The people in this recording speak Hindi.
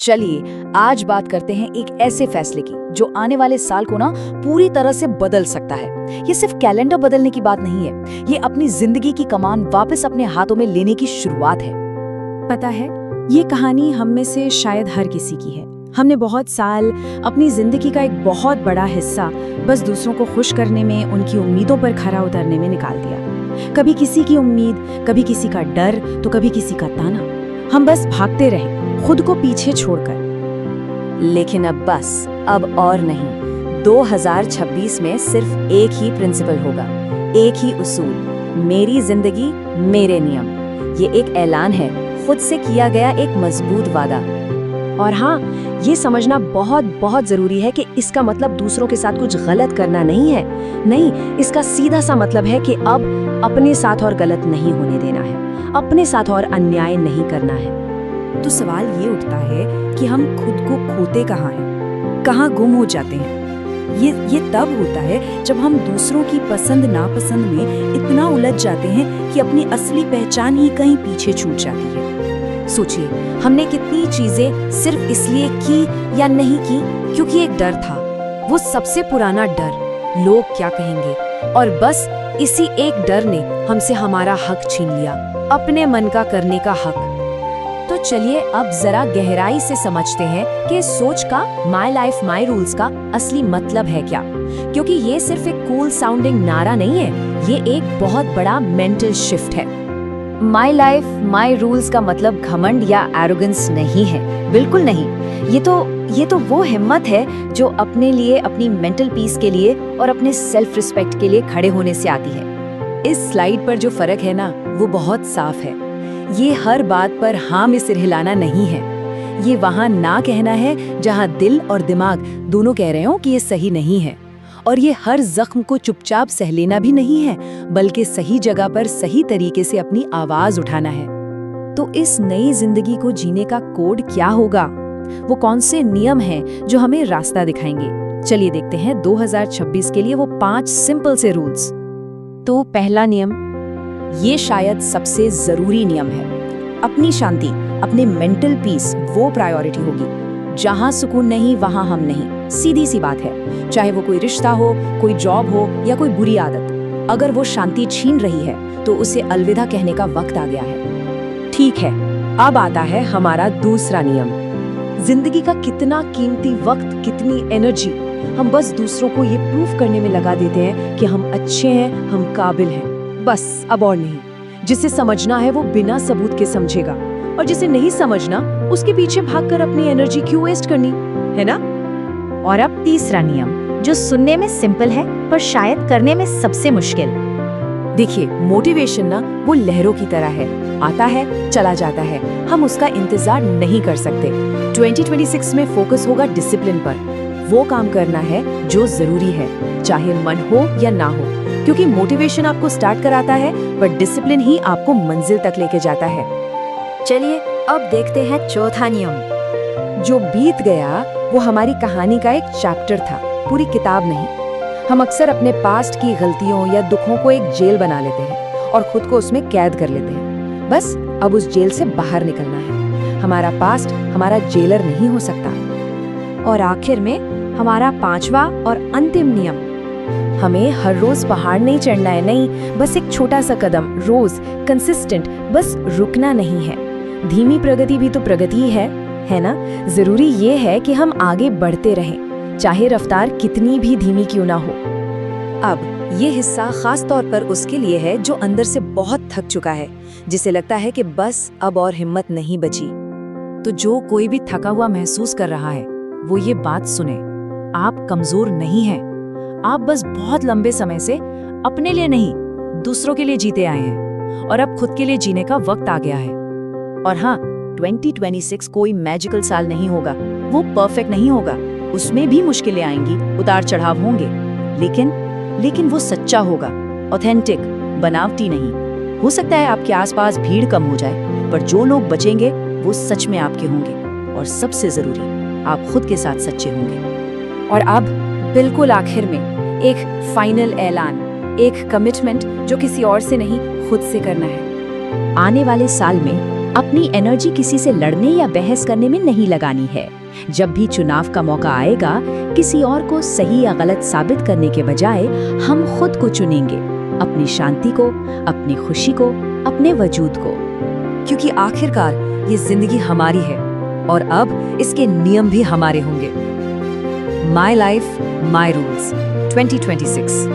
चलिए आज बात करते हैं एक ऐसे फैसले की जो आने वाले साल को ना पूरी तरह से बदल सकता है। ये सिर्फ कैलेंडर बदलने की बात नहीं है, ये अपनी जिंदगी की कमान वापस अपने हाथों में लेने की शुरुआत है। पता है, ये कहानी हम में से शायद हर किसी की है। हमने बहुत साल अपनी जिंदगी का एक बहुत बड़ा हिस्सा बस दूसरों को खुश करने में, उनकी उम्मीदों पर खरा उतरने में निकाल दिया। कभी किसी की उम्मीद, कभी किसी का डर, तो कभी किसी का ताना। हम बस भागते रहे, खुद को पीछे छोड़कर। लेकिन अब और नहीं। 2026 में सिर्फ एक ही प्रिंसिपल होगा, एक ही उसूल, मेरी जिंदगी मेरे नियम। ये एक ऐलान है, खुद से किया गया एक मजबूत वादा। और हाँ, ये समझना बहुत बहुत जरूरी है कि इसका मतलब दूसरों के साथ कुछ गलत करना नहीं है। नहीं, इसका सीधा सा मतलब है कि अब अपने साथ और गलत नहीं होने देना है, अपने साथ और अन्याय नहीं करना है। तो सवाल ये उठता है कि हम खुद को खोते कहाँ हैं, कहाँ गुम हो जाते हैं। ये तब होता है जब हम दूसरों की पसंद नापसंद में इतना उलझ जाते हैं कि अपनी असली पहचान ही कहीं पीछे छूट जाती है। सोचिए, हमने कितनी चीजें सिर्फ इसलिए की या नहीं की क्योंकि एक डर था, वो सबसे पुराना डर, लोग क्या कहेंगे। और बस इसी एक डर ने हमसे हमारा हक छीन लिया, अपने मन का करने का हक। तो चलिए अब जरा गहराई से समझते हैं कि इस सोच का, माई लाइफ माई रूल्स का असली मतलब है क्या। क्योंकि ये सिर्फ एक कूल साउंडिंग नारा नहीं है, ये एक बहुत बड़ा मेंटल शिफ्ट है। माई लाइफ माई रूल्स का मतलब घमंड या एरोगेंस नहीं है, बिल्कुल नहीं। ये तो वो हिम्मत है जो अपने लिए, अपनी मेंटल पीस के लिए और अपने सेल्फ रिस्पेक्ट के लिए खड़े होने से आती है। इस स्लाइड पर जो फर्क है ना, वो बहुत साफ है। ये हर बात पर हाँ में सिर हिलाना नहीं है, ये वहाँ ना कहना है जहाँ दिल और दिमाग दोनों कह रहे हो कि ये सही नहीं है। और ये हर जख्म को चुपचाप सह लेना भी नहीं है, बल्कि सही जगह पर सही तरीके से अपनी आवाज उठाना है। तो इस नई जिंदगी को जीने का कोड क्या होगा? वो कौन से नियम हैं जो हमें रास्ता दिखाएंगे? चलिए देखते हैं 2026 के लिए वो 5 सिंपल से रूल्स। तो पहला नियम, ये शायद सबसे जरूरी नियम है, अपनी शांति, अपने मेंटल पीस वो प्रायोरिटी होगी। जहां सुकून नहीं वहां हम नहीं, सीधी सी बात है। चाहे वो कोई रिश्ता हो, कोई जॉब हो या कोई बुरी आदत, अगर वो शांति छीन रही है तो उसे अलविदा कहने का वक्त आ गया है। ठीक है, अब आता है हमारा दूसरा नियम। जिंदगी का कितना कीमती वक्त, कितनी एनर्जी हम बस दूसरों को ये प्रूफ करने में लगा देते हैं कि हम अच्छे हैं, हम काबिल हैं। बस अब और नहीं। जिसे समझना है वो बिना सबूत के समझेगा, और जिसे नहीं समझना उसके पीछे भागकर अपनी एनर्जी क्यों वेस्ट करनी, है ना? और अब तीसरा नियम, जो सुनने में सिंपल है पर शायद करने में सबसे मुश्किल। देखिए, मोटिवेशन ना वो लहरों की तरह है, आता है चला जाता है, हम उसका इंतजार नहीं कर सकते। 2026 में फोकस होगा डिसिप्लिन पर। वो काम करना है जो जरूरी है, चाहे मन हो या ना हो, क्योंकि मोटिवेशन आपको स्टार्ट कराता है पर डिसिप्लिन ही आपको मंजिल तक लेके जाता है। चलिए अब देखते हैं चौथा नियम। जो बीत गया वो हमारी कहानी का एक चैप्टर था, पूरी किताब नहीं। हम अक्सर अपने पास्ट की गलतियों या दुखों को एक जेल बना लेते हैं और खुद को उसमें कैद कर लेते हैं। बस अब उस जेल से बाहर निकलना है। हमारा पास्ट हमारा जेलर नहीं हो सकता। और आखिर में हमारा 5वां और अंतिम नियम, हमें हर रोज पहाड़ नहीं चढ़ना है, नहीं, बस एक छोटा सा कदम रोज, कंसिस्टेंट, बस रुकना नहीं है। धीमी प्रगति भी तो प्रगति ही है ना? जरूरी ये है कि हम आगे बढ़ते रहें, चाहे रफ्तार कितनी भी धीमी क्यों ना हो। अब ये हिस्सा खास तौर पर उसके लिए है जो अंदर से बहुत थक चुका है, जिसे लगता है कि बस अब और हिम्मत नहीं बची। तो जो कोई भी थका हुआ महसूस कर रहा है वो ये बात सुने, आप कमजोर नहीं हैं। आप बस बहुत लंबे समय से अपने लिए नहीं, दूसरों के लिए जीते आए हैं, और अब खुद के लिए जीने का वक्त आ गया है। और हाँ, 2026 कोई मैजिकल साल नहीं होगा, वो परफेक्ट नहीं होगा, उसमें भी मुश्किलें आएंगी, उतार चढ़ाव होंगे, लेकिन वो सच्चा होगा, ऑथेंटिक, बनावटी नहीं। हो सकता है आपके आसपास भीड़ कम हो जाए, पर जो लोग बचेंगे वो सच में आपके होंगे, और सबसे जरूरी, आप खुद के साथ सच्चे होंगे। और अब बिल्कुल आखिर में एक फाइनल ऐलान, एक कमिटमेंट जो किसी और से नहीं, खुद से करना है। आने वाले साल में अपनी एनर्जी किसी से लड़ने या बहस करने में नहीं लगानी है। जब भी चुनाव का मौका आएगा, किसी और को सही या गलत साबित करने के बजाय हम खुद को चुनेंगे, अपनी शांति को, अपनी खुशी को, अपने वजूद को। क्योंकि आखिरकार ये जिंदगी हमारी है और अब इसके नियम भी हमारे होंगे। My life my rules 2026।